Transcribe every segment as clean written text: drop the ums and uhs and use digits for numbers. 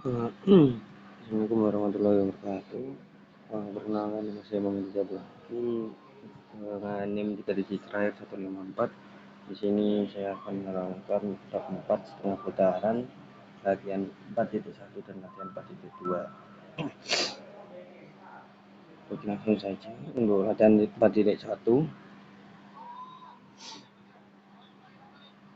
Assalamualaikum warahmatullahi wabarakatuh. Perkenalkan nama saya Muhammad Jabulaki, NIM 3 digit terakhir 154. Di sini saya akan menerangkan bab 4 setengah putaran, latihan 4.1 dan latihan 4.2. Oke, langsung saja untuk latihan 4.1.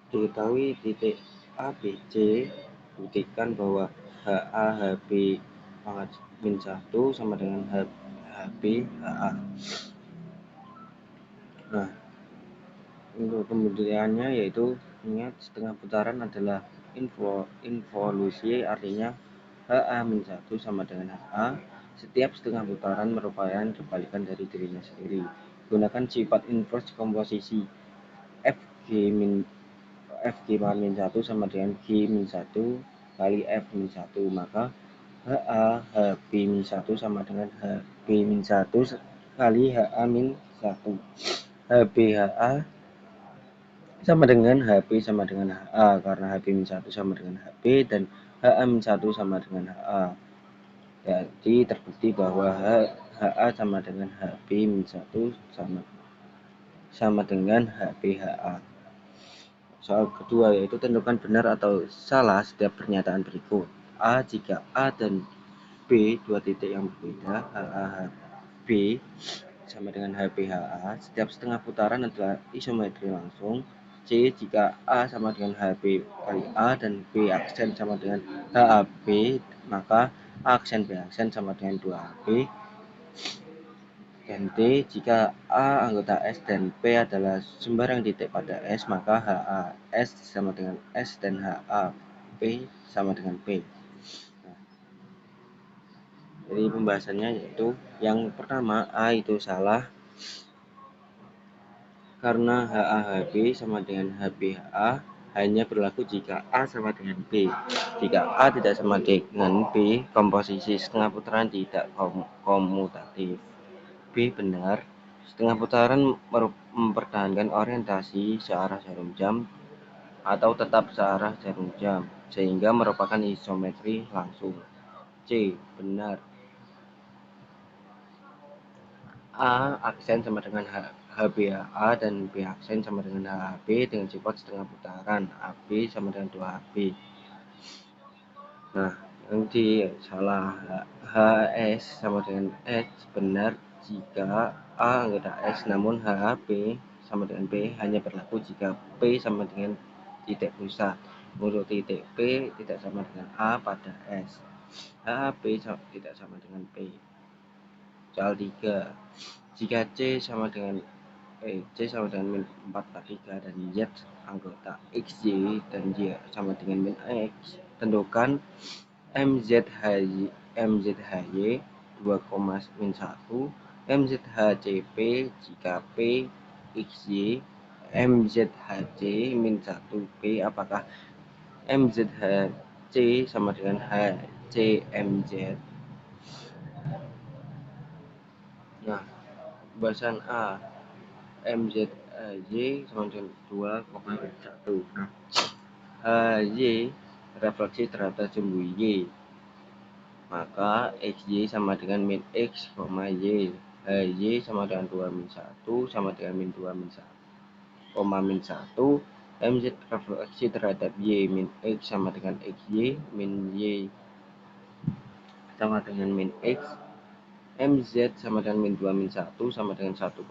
Diketahui titik A, B, C, buktikan bahwa HA, HB pangkat min 1 sama dengan HB, HA. Nah, untuk pembuktiannya yaitu ingat setengah putaran adalah involusi, artinya HA-1 sama dengan HA. Setiap setengah putaran merupakan kebalikan dari dirinya sendiri. Gunakan sifat inverse komposisi Fg-1 sama dengan G-1 kali F-1, maka HA HB-1 sama dengan HB-1 kali HA-1. HBHA sama dengan HB sama dengan HA, karena HB-1 sama dengan HB dan HA-1 sama dengan HA. Jadi terbukti bahwa HA sama dengan HB-1 sama dengan HBHA. Soal kedua yaitu tentukan benar atau salah setiap pernyataan berikut. A, jika A dan B dua titik yang berbeda, HA HB sama dengan HBHA, setiap setengah putaran adalah isometri langsung. C, jika A sama dengan HB kali A dan B aksen sama dengan HAB, maka A aksen B aksen sama dengan 2HB. Dan D, jika A anggota S dan P adalah sembarang titik pada S, maka HA S sama dengan S dan HA P sama dengan P. Jadi pembahasannya yaitu yang pertama, A itu salah karena HA-HB sama dengan HB-HA hanya berlaku jika A sama dengan B. Jika A tidak sama dengan B, komposisi setengah putaran tidak komutatif. B benar, setengah putaran mempertahankan orientasi searah jarum jam atau tetap searah jarum jam, sehingga merupakan isometri langsung. C benar, A aksen sama dengan HBA dan B aksen sama dengan HB dengan sifat setengah putaran, AB sama dengan 2HB. Nah, yang di salah, HS sama dengan H benar jika A anggota S, namun HB sama dengan B hanya berlaku jika P sama dengan titik pusat. Untuk titik P tidak sama dengan A pada S. HB tidak sama dengan P. Soal 3. Jika C sama dengan min 4 per 3 dan Y anggota XY dan Y sama dengan min X, tentukan MZHY 2, min 1, MZHCP jika P XY, MZHC min 1P, apakah MZHC sama dengan HCMZ. Nah, pembahasan A, MZY sama dengan 2,1. Nah, HY refleksi terhadap sumbu Y, maka XY sama dengan min X, Y. HY sama dengan 2 min 1 sama dengan min 2 min 1, min 1. MZ refleksi terhadap Y min X sama dengan XY, min Y sama dengan min X. MZ sama dengan min 2 min 1 sama dengan 1,2.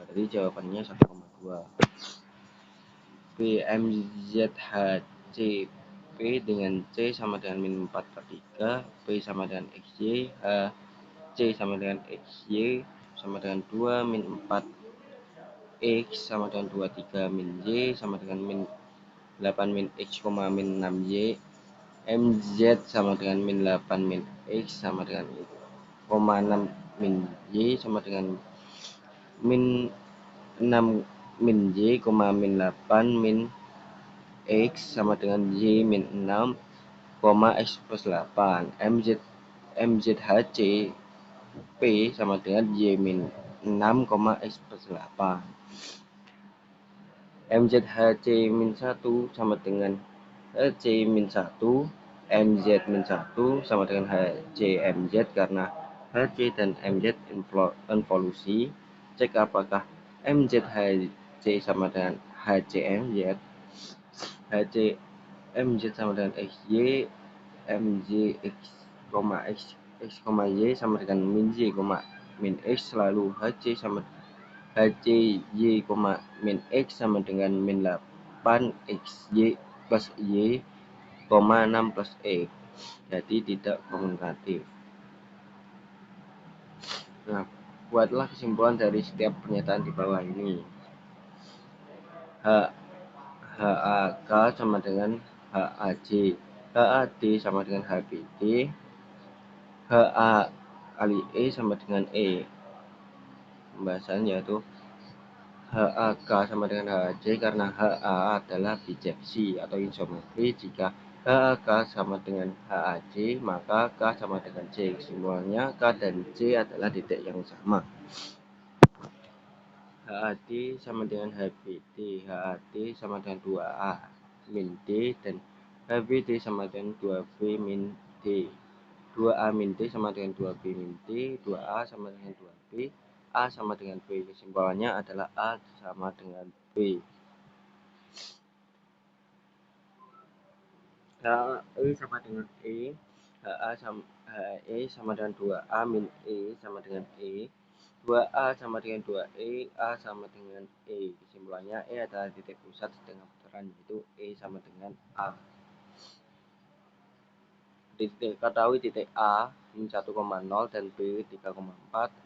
Jadi jawabannya 1,2. B, MZHC P dengan C sama dengan min 4 per 3, P sama dengan XY, C sama dengan XY sama dengan 2 min 4 X sama dengan 23 min Y sama dengan min 8 min X, min 6 Y. MZ sama dengan min 8 min X sama dengan 6 min Y sama dengan min 6 min Y, min 8 min X sama dengan Y min 6, X plus 8. MZHC P sama dengan Y min 6, X plus 8. MZHC min 1 sama dengan HC min 1, MZ min 1 sama dengan HC MZ, karena HC dan MZ involusi. Cek apakah MZ HC sama dengan HC MZ. HC MZ sama dengan XY, MZ X, X, Y sama dengan min Y, min X, lalu HC Y, min X sama dengan min 8 XY plus Y, 6 plus E. Jadi tidak komunikatif. Nah, buatlah kesimpulan dari setiap pernyataan di bawah ini. HAK sama dengan HAJ, HAD sama dengan HBD, HA kali E sama dengan E. Pembahasan yaitu HAK sama dengan HAJ karena HA adalah bijeksi atau isometri. Jika HAK sama dengan HAJ, maka K sama dengan J. Kesimpulannya K dan J adalah titik yang sama. HAD sama dengan HBD, HAD sama dengan 2A min D, dan HBD sama dengan 2B min D. 2A min D sama dengan 2B min D, 2A sama dengan 2B, A sama dengan B. Kesimpulannya adalah A sama dengan B. HE sama dengan E, HE sama dengan 2A min E sama dengan E, 2A sama dengan 2E, A sama dengan E. Kesimpulannya E adalah titik pusat setengah putaran, yaitu E sama dengan A. Ketahui titik A min 1,0 dan B 3,4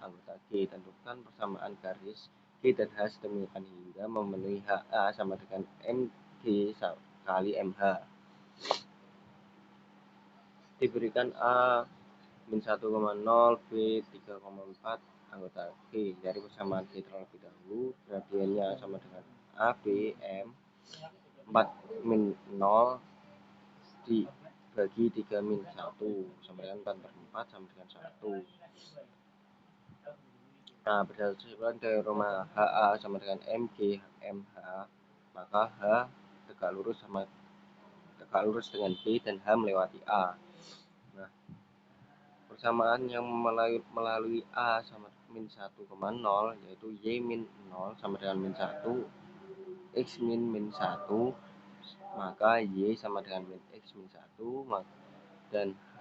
anggota G. Tentukan persamaan garis G dan H sedemikian hingga memenuhi HA sama dengan MG kali MH. Diberikan A min 1,0, B 3,4 anggota G. Dari persamaan G terlebih dahulu, gradiennya sama dengan A, B, M 4 min 0 dibagi 3 min 1 sama dengan 4 per 4 sama dengan 1. Nah, berdasarkan teorema HA sama dengan MG MH, maka H tegak lurus dengan B dan H melewati A. Nah, persamaan yang melalui A sama min 1,0 yaitu Y min 0 sama dengan min 1, X min 1, maka Y sama dengan min X min 1, dan H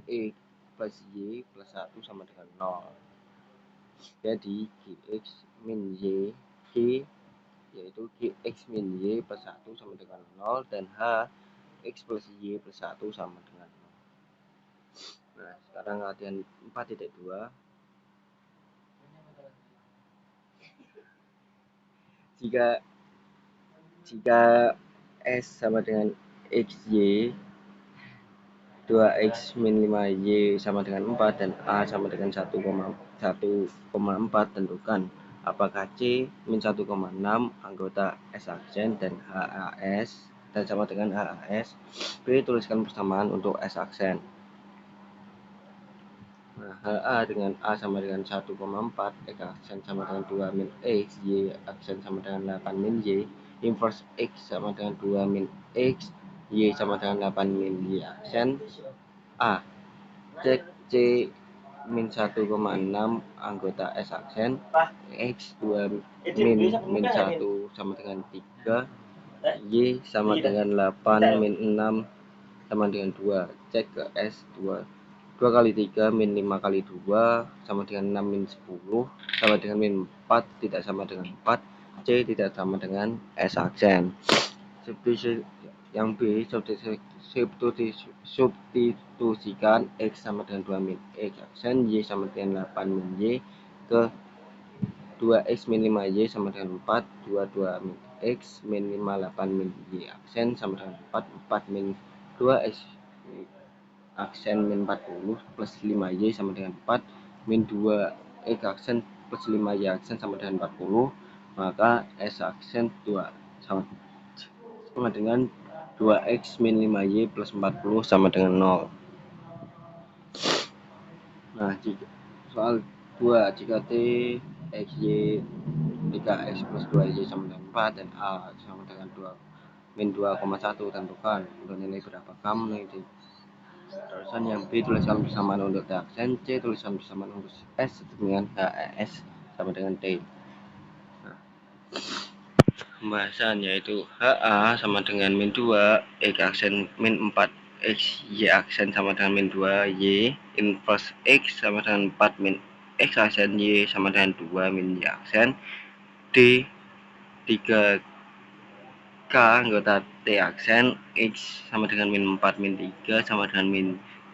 E plus Y plus 1 sama dengan 0. Jadi Gx min Y, G yaitu Gx min Y plus 1 sama dengan 0, dan H X plus Y plus 1 sama dengan 0. Nah, sekarang latihan 4.2. Jika S sama dengan XY, 2X min 5Y sama dengan 4, dan A sama dengan 1,4, tentukan apakah C min 1,6 anggota S aksen dan HAS dan sama dengan HAS. B, tuliskan persamaan untuk S aksen. Nah, HA dengan A sama dengan 1,4, X aksen sama dengan 2 min X, Y aksen sama dengan 8 min Y, inverse X sama dengan 2 min X, Y sama dengan 8 min Y aksen. A, cek C min 1,6 anggota S aksen, X 2 min 1 sama dengan 3, Y sama dengan 8 min 6 sama dengan 2. Cek ke S 2 kali 3 min 5 kali 2 sama dengan 6 min 10 sama dengan min 4 tidak sama dengan 4. C tidak sama dengan S aksen. Yang B, substitusikan X sama dengan 2 min X aksen, Y sama dengan 8 min Y ke 2X min 5Y sama dengan 4, 2 min X min 5, 8 min Y aksen sama dengan 4, 4 min 2X aksen min 40 plus 5Y sama dengan 4, min 2X aksen plus 5Y aksen sama dengan 40, maka S aksen 2 sama dengan 2X min 5Y plus 40 sama dengan 0. Nah, soal 2, jika T XY 3X plus 2Y sama dengan 4 dan A sama dengan 2 min 2,1 tentukan untuk nilai berapakah menjadi terusan yang B tuliskan persamaan untuk T aksen, C tuliskan persamaan untuk S dengan HES sama dengan T. Nah, pembahasan yaitu HA sama dengan min 2, X aksen min 4, X, Y aksen sama dengan min 2, Y, inverse X sama dengan 4 min X aksen, Y sama dengan 2 min Y aksen, D, 3 K anggota T aksen, X sama dengan min 4 min 3 sama dengan min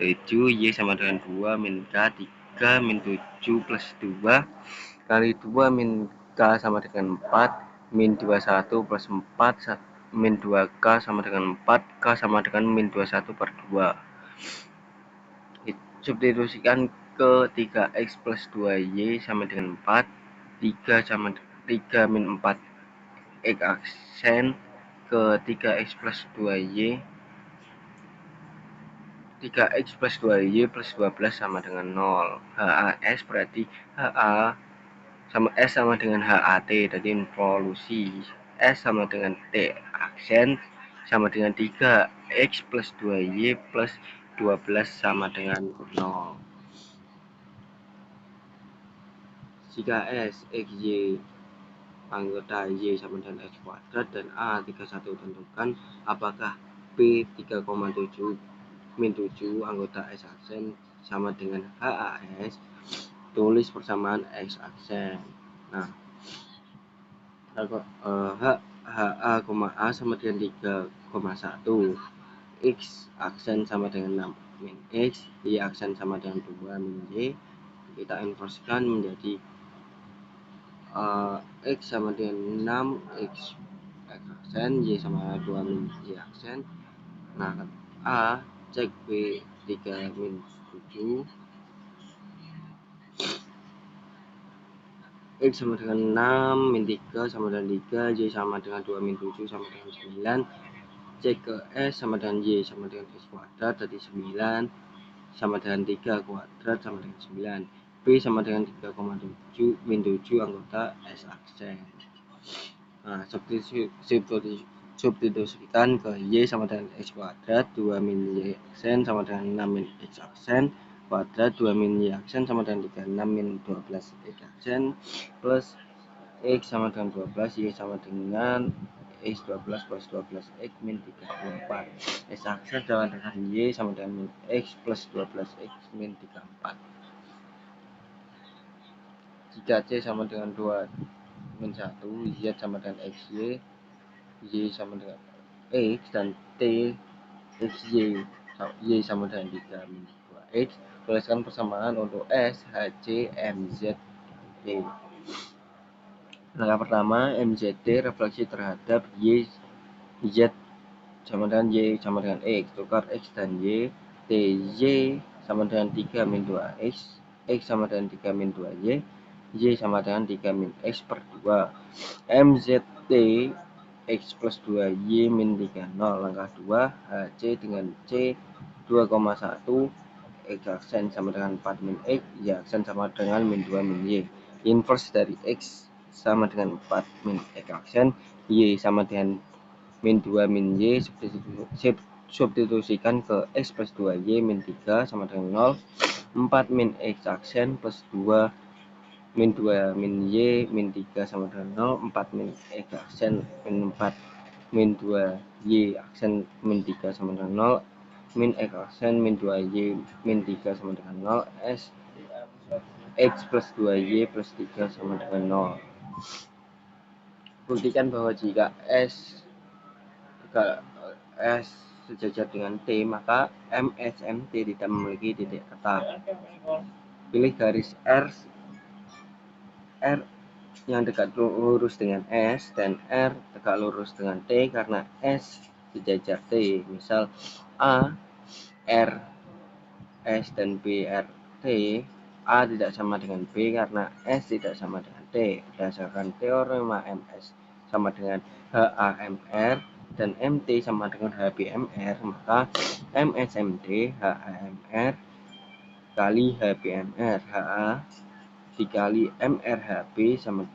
7, Y sama dengan 2 min K, 3 min 7 plus 2 kali 2 min K sama dengan 4, min 21 plus 4 min 2K sama dengan 4, K sama dengan min 21 per 2. Substitusikan ke 3X plus 2Y sama dengan 4, 3 min 4 X aksen ke 3X plus 2Y, 3X plus 2Y plus 12 sama dengan 0. HAS berarti HA sama S sama dengan HAT, jadi involusi S sama dengan T aksen sama dengan 3X plus 2Y plus 12 sama dengan 0. Jika S, X, Y anggota Y sama dengan X kuadrat dan A 31 tentukan apakah B 3,7 min 7 anggota S aksen sama dengan HAS, tulis persamaan X aksen. Nah, HA, A sama dengan 3,1, X aksen sama dengan 6 min X, Y aksen sama dengan 2 min Y. Kita inversikan menjadi X sama dengan 6, X aksen, Y sama 2 min Y aksen. Nah, A cek B 3 min 7, X sama dengan 6 min 3 sama dengan 3, Y sama dengan 2 min 7 sama dengan 9, cek ke S sama dengan Y sama dengan X kuadrat, jadi 9 sama dengan 3 kuadrat sama dengan 9, B sama dengan 3,7 min 7 anggota S aksen. Nah, substitusikan ke Y sama dengan X kuadrat, 2 min Y aksen sama dengan 6 min X aksen kuadrat, 2 min Y aksen sama dengan 36 min 12 X aksen plus X sama dengan 12, Y sama dengan X 12 plus 12 X min 34, X aksen sama dengan Y sama dengan min X plus 12 X min 34. Jika C sama dengan 2 min 1, Z sama dengan XY, Y sama dengan X dan T XY, Y sama dengan 3 min 2X, tuliskan persamaan untuk S, HC, MZ, T. Langkah pertama, MZT refleksi terhadap Y, Z sama dengan Y sama dengan X, tukar X dan Y, TY sama dengan 3 min 2X, X sama dengan 3 min 2Y, Y sama dengan 3 min X per 2, MZT X plus 2Y min 3, 0. Langkah 2, HC dengan C 2,1, X aksen sama dengan 4 min X, Y aksen sama dengan min 2 min Y. Inverse dari X sama dengan 4 min X aksen, Y sama dengan min 2 min Y, substitusikan ke X plus 2Y min 3 sama dengan 0, 4 min X aksen plus 2 min 2 min Y min 3 sama dengan 0, 4 min X aksen min 4 min 2 Y aksen min 3 sama dengan 0, min X aksen min 2 Y min 3 sama dengan 0, S X plus 2Y plus 3 sama dengan 0. Buktikan bahwa jika S sejajar dengan T, maka MSMT tidak memiliki titik tetap. Pilih garis R yang dekat lurus dengan S dan R tegak lurus dengan T karena S sejajar T. Misal A, R, S dan B, R, T. A tidak sama dengan B karena S tidak sama dengan T. Berdasarkan teorema MS sama dengan HAMR dan MT sama dengan HBMR, maka MSMT HAMR kali HBMR, HA dikali MRHB sama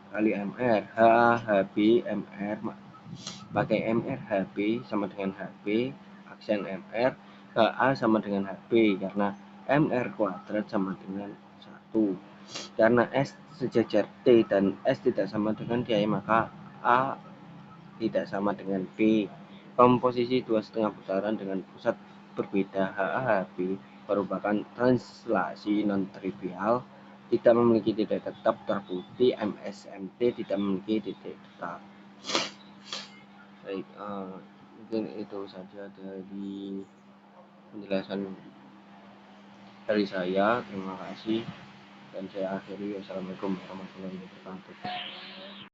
kali MR, HA HB MR pakai MR HB sama dengan HB, aksen MR, HA sama dengan HB, karena MR kuadrat sama dengan 1. Karena S sejajar T dan S tidak sama dengan DI, maka A tidak sama dengan B. Komposisi 2,5 putaran dengan pusat berbeda HA-HB merupakan translasi non-trivial, tidak memiliki titik tetap terbukti. MSMT tidak memiliki titik tetap. Baik, mungkin itu saja dari penjelasan dari saya. Terima kasih dan saya akhiri. Wassalamualaikum warahmatullahi wabarakatuh.